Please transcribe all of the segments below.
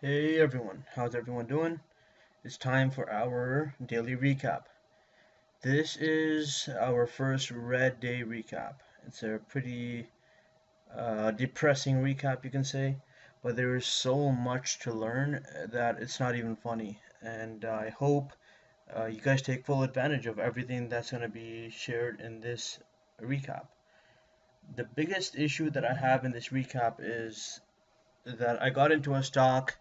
Hey everyone, how's everyone doing? It's time for our daily recap. This is our first red day recap. It's a pretty depressing recap, you can say, but there is so much to learn that it's not even funny. And I hope you guys take full advantage of everything that's going to be shared in this recap. The biggest issue that I have in this recap is that I got into a stock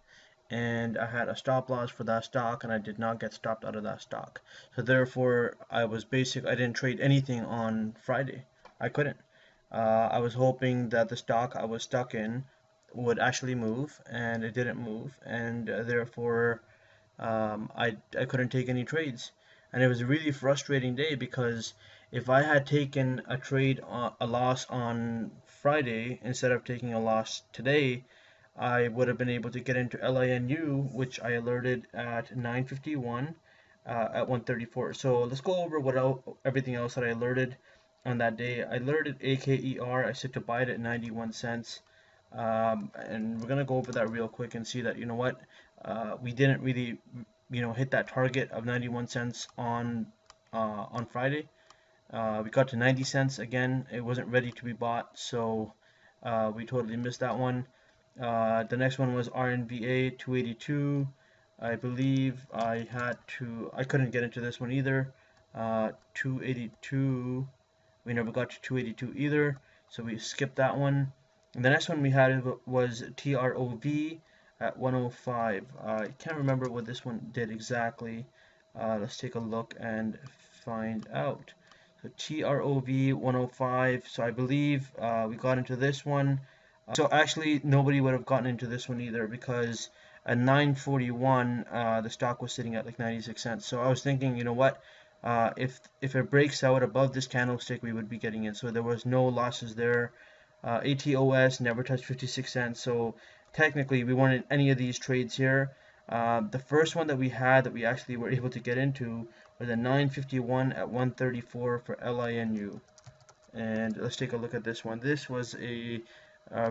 and I had a stop loss for that stock and I did not get stopped out of that stock. So therefore I didn't trade anything on Friday. I couldn't. I was hoping that the stock I was stuck in would actually move and it didn't move, and therefore I couldn't take any trades. And it was a really frustrating day because if I had taken a trade, a loss on Friday instead of taking a loss today, I would have been able to get into LINU, which I alerted at 9:51 at 134. So let's go over everything else that I alerted on that day. I alerted AKER. I said to buy it at 91 cents. And we're gonna go over that real quick and see that we didn't really hit that target of 91 cents on Friday. We got to 90 cents again. It wasn't ready to be bought, so we totally missed that one. The next one was RNVA 282. I believe I couldn't get into this one either. 282, we never got to 282 either, so we skipped that one. And the next one we had was TROV at 105. I can't remember what this one did exactly. Let's take a look and find out. So TROV 105. So I believe we got into this one. So actually, nobody would have gotten into this one either because at 9:41, the stock was sitting at like 96 cents. So I was thinking, you know what? If it breaks out above this candlestick, we would be getting in. So there was no losses there. ATOS never touched 56 cents. So technically, we weren't in any of these trades here. The first one that we had that we actually were able to get into was at 9:51 at 134 for LINU. And let's take a look at this one. This was a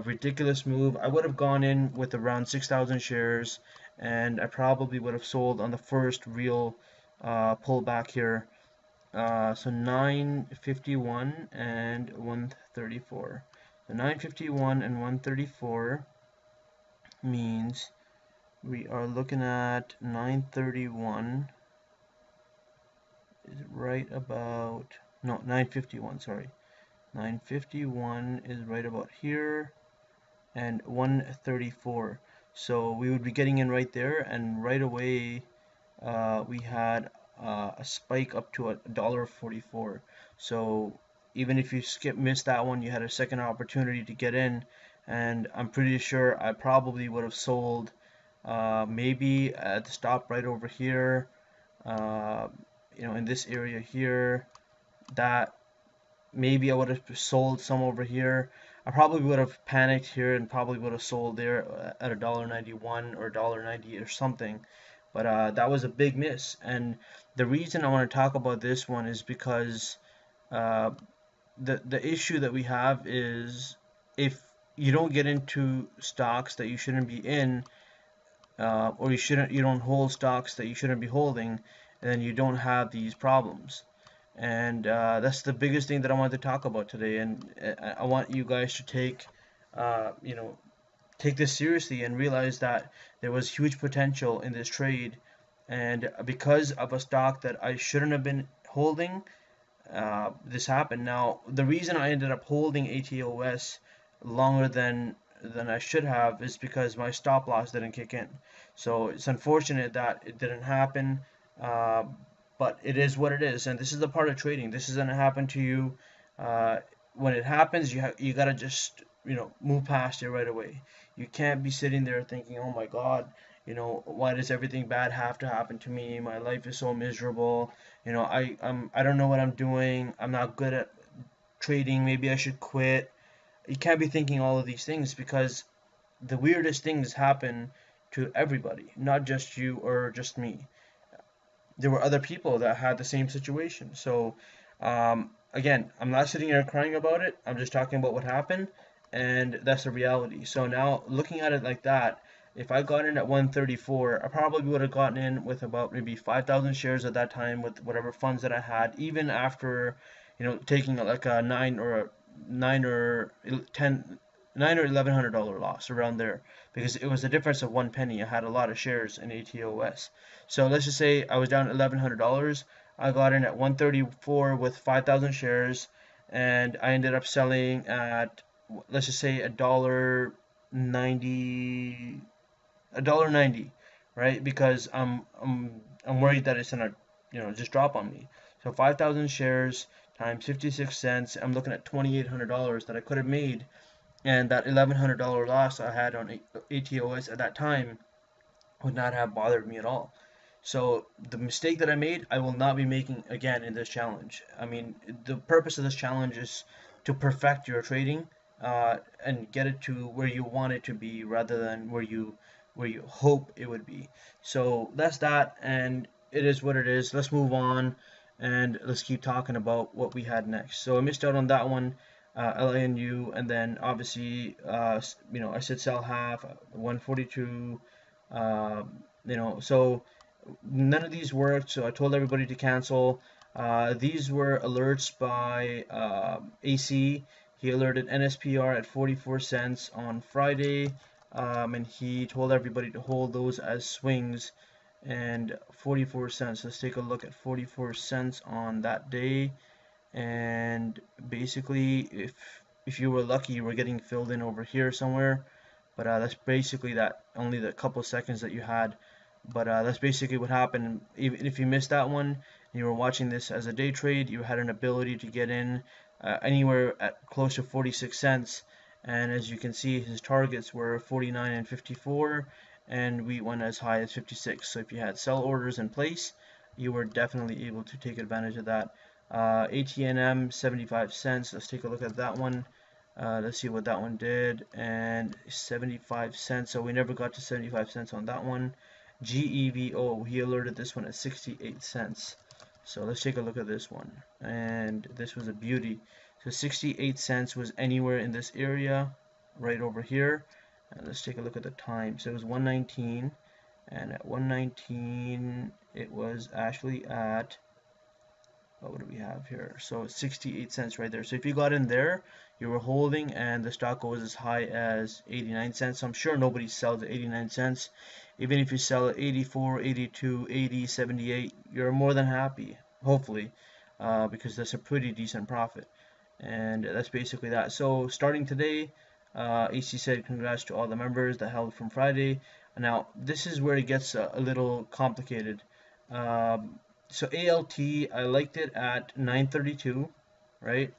ridiculous move. I would have gone in with around 6,000 shares, and I probably would have sold on the first real pullback here. So 951 and 134. So 951 and 134 means we are looking at 931 is right about, no, 951, sorry. 951 is right about here, and 134. So we would be getting in right there, and right away we had a spike up to $1.44. So even if you missed that one, you had a second opportunity to get in, and I'm pretty sure I probably would have sold maybe at the stop right over here, in this area here. That maybe I would have sold some over here. I probably would have panicked here and probably would have sold there at $1.91 or $1.90 or something. But that was a big miss. And the reason I want to talk about this one is because uh, the issue that we have is if you don't get into stocks that you shouldn't be in, or you don't hold stocks that you shouldn't be holding, then you don't have these problems. And that's the biggest thing that I wanted to talk about today. And I want you guys to uh, you know, take this seriously and realize that there was huge potential in this trade. And because of a stock that I shouldn't have been holding, this happened. Now, the reason I ended up holding ATOS longer than I should have is because my stop loss didn't kick in. So it's unfortunate that it didn't happen, uh, but it is what it is, and this is the part of trading. This is gonna happen to you. When it happens, you gotta just move past it right away. You can't be sitting there thinking, "Oh my God, why does everything bad have to happen to me? My life is so miserable. I don't know what I'm doing. I'm not good at trading. Maybe I should quit." You can't be thinking all of these things because the weirdest things happen to everybody, not just you or just me. There were other people that had the same situation. So, again, I'm not sitting here crying about it. I'm just talking about what happened, and that's the reality. So now, looking at it like that, if I got in at 134, I probably would have gotten in with about maybe 5,000 shares at that time with whatever funds that I had, even after, taking like a 9 or $1,100 loss around there, because it was a difference of 1 penny. I had a lot of shares in ATOS. So let's just say I was down $1,100. I got in at 134 with 5,000 shares, and I ended up selling at, let's just say, $1.90, right? Because I'm worried that it's gonna just drop on me. So 5,000 shares times 56 cents, I'm looking at $2,800 that I could have made, and that $1,100 loss I had on ATOS at that time would not have bothered me at all. So the mistake that I made, I will not be making again in this challenge. I mean, the purpose of this challenge is to perfect your trading, and get it to where you want it to be rather than where you hope it would be. So that's that, and it is what it is. Let's move on, and let's keep talking about what we had next. So I missed out on that one, LANU, and then obviously, I said sell half, 142. So none of these worked, so I told everybody to cancel. These were alerts by AC. He alerted NSPR at 44 cents on Friday, and he told everybody to hold those as swings, and 44 cents. Let's take a look at 44 cents on that day. And basically, if you were lucky, you were getting filled in over here somewhere. But that's basically that, only the couple seconds that you had. But that's basically what happened. Even if you missed that one and you were watching this as a day trade, you had an ability to get in anywhere at close to 46 cents. And as you can see, his targets were 49 and 54, and we went as high as 56. So if you had sell orders in place, you were definitely able to take advantage of that. ATNM 75 cents. Let's take a look at that one. Let's see what that one did, and 75 cents. So we never got to 75 cents on that one. GEVO, he alerted this one at 68 cents. So let's take a look at this one, and this was a beauty. So 68 cents was anywhere in this area right over here. And let's take a look at the time. So it was 119, and at 119 it was actually at, what do we have here? So 68 cents right there. So if you got in there, you were holding, and the stock goes as high as 89 cents. So I'm sure nobody sells at 89 cents. Even if you sell at 84, 82, 80, 78, you're more than happy, hopefully, because that's a pretty decent profit. And that's basically that. So starting today, AC said congrats to all the members that held from Friday. Now, this is where it gets a little complicated. So ALT, I liked it at 932, right?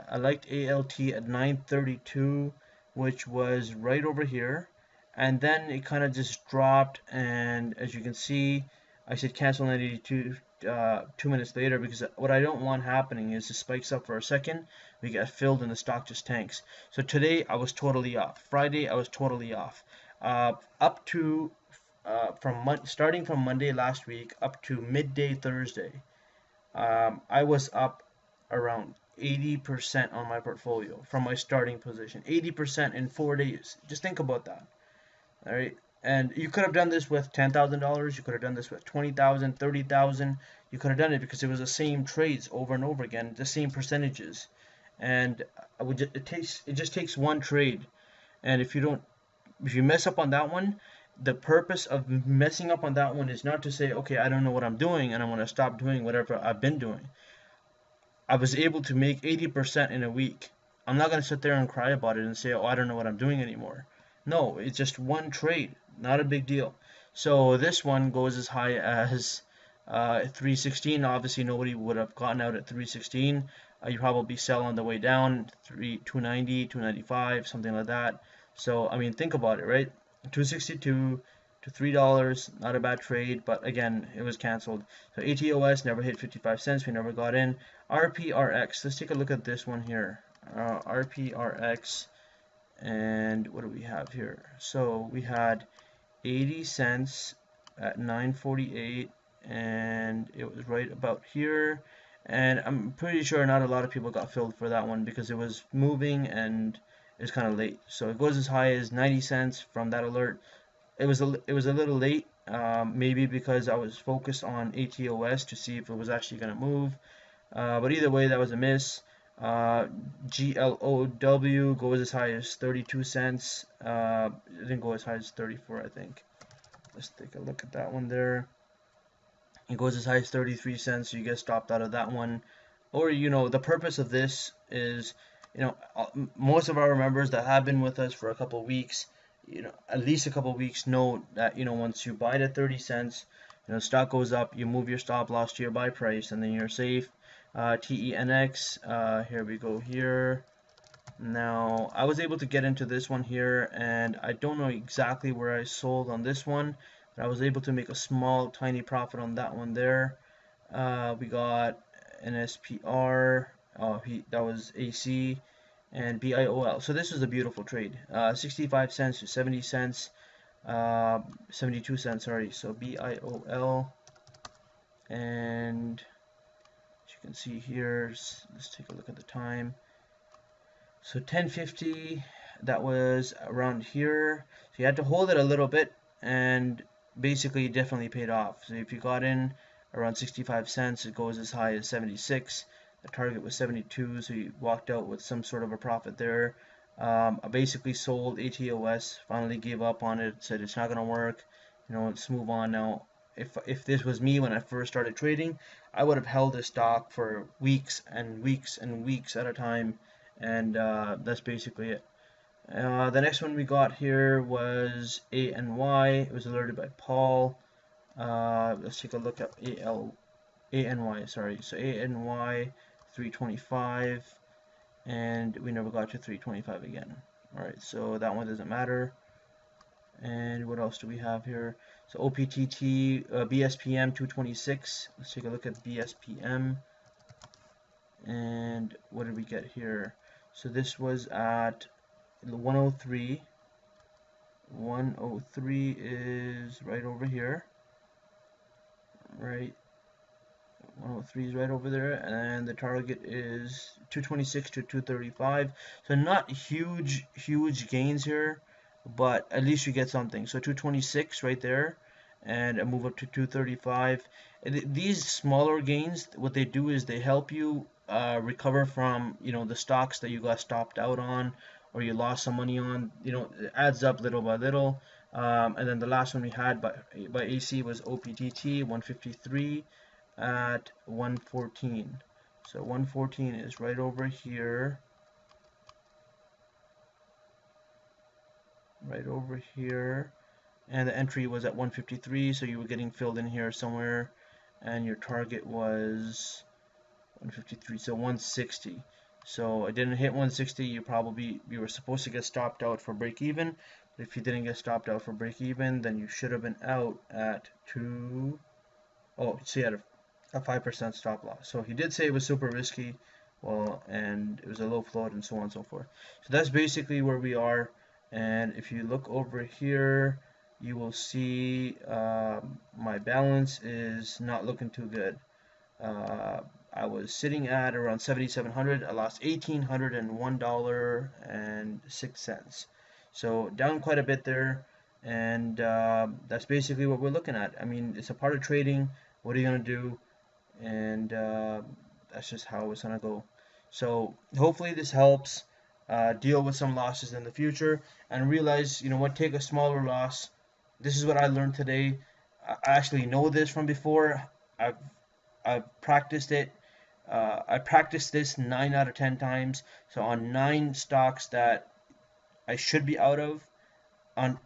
I liked ALT at 932, which was right over here. And then it kind of just dropped, and as you can see, I said cancel 982 2 minutes later, because what I don't want happening is it spikes up for a second, we get filled, and the stock just tanks. So today I was totally off. Friday I was totally off. Up to starting from Monday last week up to midday Thursday, I was up around 80% on my portfolio from my starting position. 80% in 4 days. Just think about that. All right, and you could have done this with $10,000. You could have done this with 20,000, 30,000. You could have done it because it was the same trades over and over again, the same percentages, and it just takes one trade. And if you mess up on that one, the purpose of messing up on that one is not to say, okay, I don't know what I'm doing and I want to stop doing whatever I've been doing. I was able to make 80% in a week. I'm not going to sit there and cry about it and say, oh, I don't know what I'm doing anymore. No, it's just one trade, not a big deal. So this one goes as high as 316. Obviously, nobody would have gotten out at 316. You probably sell on the way down, 290, 295, something like that. So, I mean, think about it, right? 262 to $3, not a bad trade, but again, it was canceled. So ATOS never hit 55 cents. We never got in. RPRX, let's take a look at this one here. RPRX. And what do we have here? So we had 80 cents at 9:48, and it was right about here. And I'm pretty sure not a lot of people got filled for that one because it was moving and it's kind of late. So it goes as high as 90 cents from that alert. it was a little late, maybe because I was focused on ATOS to see if it was actually going to move. But either way, that was a miss. GLOW goes as high as 32 cents. It didn't go as high as 34, I think. Let's take a look at that one there. It goes as high as 33 cents, so you get stopped out of that one. Or, the purpose of this is, most of our members that have been with us for a couple of weeks, at least a couple of weeks, know that, once you buy it at 30 cents, stock goes up, you move your stop loss to your buy price, and then you're safe. TENX, here we go here. Now, I was able to get into this one here, and I don't know exactly where I sold on this one, but I was able to make a small, tiny profit on that one there. We got an SPR, that was AC, and BIOL. So this is a beautiful trade. 65 cents to 70 cents, 72 cents, sorry. So BIOL, and as you can see here, let's take a look at the time. So 1050, that was around here. So you had to hold it a little bit, and basically it definitely paid off. So if you got in around 65 cents, it goes as high as 76. The target was 72, so you walked out with some sort of a profit there. I basically sold ATOS, finally gave up on it, said it's not going to work. Let's move on now. If this was me when I first started trading, I would have held this stock for weeks and weeks and weeks at a time, and that's basically it. The next one we got here was ANY. It was alerted by Paul. Let's take a look at ANY. Sorry, so ANY 325, and we never got to 325 again. All right, so that one doesn't matter. And what else do we have here? So OPTT, BSPM 226. Let's take a look at BSPM. And what did we get here? So this was at 103. 103 is right over here. Right. 103 is right over there, and the target is 226 to 235. So not huge gains here, but at least you get something. So 226 right there, and a move up to 235. These smaller gains, what they do is they help you recover from the stocks that you got stopped out on, or you lost some money on. It adds up little by little. And then the last one we had by AC was OPTT 153 at 114. So 114 is right over here. Right over here. And the entry was at 153, so you were getting filled in here somewhere, and your target was 153, so 160. So I didn't hit 160. You were supposed to get stopped out for break even. But if you didn't get stopped out for break even, then you should have been out at so you had a 5% stop loss. So he did say it was super risky, and it was a low float and so on and so forth. So that's basically where we are. And if you look over here, you will see my balance is not looking too good. I was sitting at around 7,700. I lost $1,801.06. So down quite a bit there, and that's basically what we're looking at. I mean, it's a part of trading. What are you gonna do? And that's just how it's gonna go. So hopefully this helps deal with some losses in the future, and realize, take a smaller loss. This is what I learned today. I actually know this from before. I've practiced it. I practiced this 9 out of 10 times. So on 9 stocks that I should be out of, out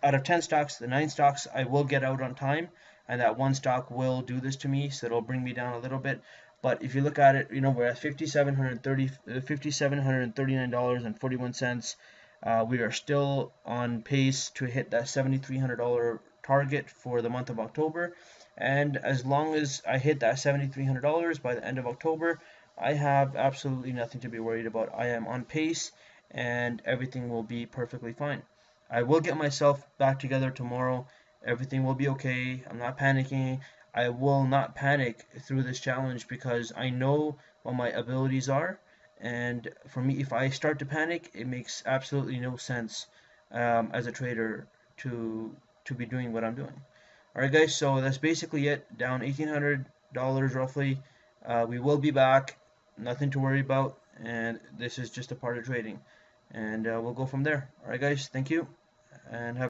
of 10 stocks, the 9 stocks I will get out on time, and that one stock will do this to me, so it'll bring me down a little bit. But if you look at it, we're at $5,739.41. We are still on pace to hit that $7,300 target for the month of October. And as long as I hit that $7,300 by the end of October, I have absolutely nothing to be worried about. I am on pace, and everything will be perfectly fine. I will get myself back together tomorrow. Everything will be okay. I'm not panicking. I will not panic through this challenge because I know what my abilities are. And for me, if I start to panic, it makes absolutely no sense as a trader. to be doing what I'm doing. Alright guys, so that's basically it. Down $1,800 roughly. We will be back. Nothing to worry about. And this is just a part of trading. And we'll go from there. Alright guys, thank you. And have